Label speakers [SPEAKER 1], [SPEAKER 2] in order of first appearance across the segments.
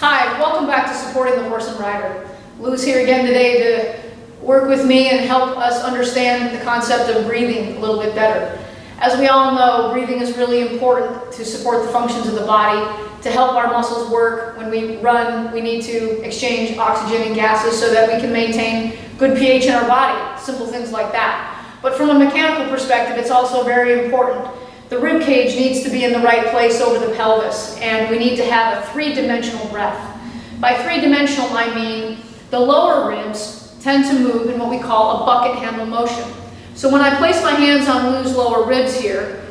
[SPEAKER 1] Hi, welcome back to Supporting the Horse and Rider. Lou's here again today to work with me and help us understand the concept of breathing a little bit better. As we all know, breathing is really important to support the functions of the body, to help our muscles work. When we run, we need to exchange oxygen and gases so that we can maintain good pH in our body, simple things like that. But from a mechanical perspective, it's also very important. The rib cage needs to be in the right place over the pelvis, and we need to have a three-dimensional breath. By three-dimensional, I mean the lower ribs tend to move in what we call a bucket handle motion. So when I place my hands on Lou's lower ribs here,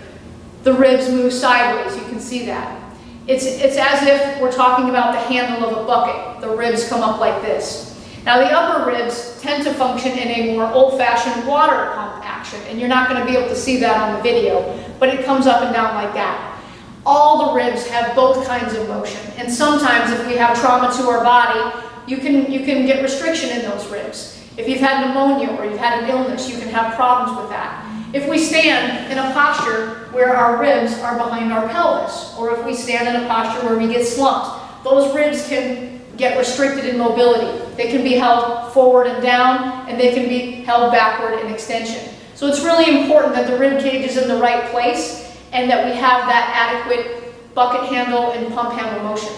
[SPEAKER 1] the ribs move sideways. You can see that. It's as if we're talking about the handle of a bucket. The ribs come up like this. Now the upper ribs tend to function in a more old-fashioned water pump action, and you're not going to be able to see that on the video, but it comes up and down like that. All the ribs have both kinds of motion, and sometimes if we have trauma to our body, you can get restriction in those ribs. If you've had pneumonia or you've had an illness, you can have problems with that. If we stand in a posture where our ribs are behind our pelvis, or if we stand in a posture where we get slumped, those ribs can get restricted in mobility. They can be held forward and down, and they can be held backward in extension. So it's really important that the rib cage is in the right place and that we have that adequate bucket handle and pump handle motion.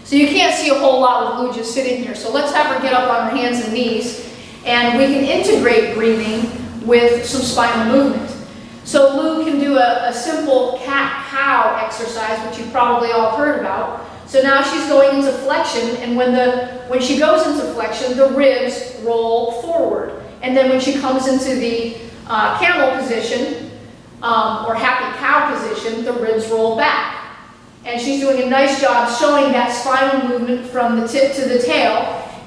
[SPEAKER 1] So you can't see a whole lot with Lou just sitting here. So let's have her get up on her hands and knees, and we can integrate breathing with some spinal movement. So Lou can do a simple cat-cow exercise, which you've probably all heard about. So now she's going into flexion, and when she goes into flexion, the ribs roll forward. And then when she comes into the camel position, or happy cow position, the ribs roll back. And she's doing a nice job showing that spinal movement from the tip to the tail,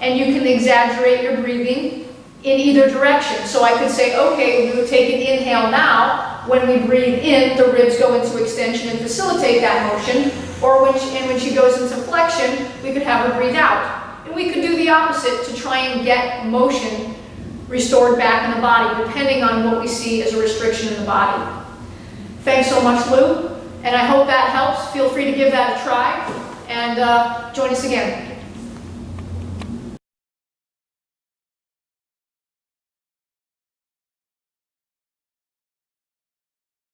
[SPEAKER 1] and you can exaggerate your breathing in either direction. So I could say, okay, Lou, take an inhale now. When we breathe in, the ribs go into extension and facilitate that motion. Or when she goes into flexion, we could have her breathe out. And we could do the opposite to try and get motion restored back in the body, depending on what we see as a restriction in the body. Thanks so much, Lou, and I hope that helps. Feel free to give that a try, and join us again.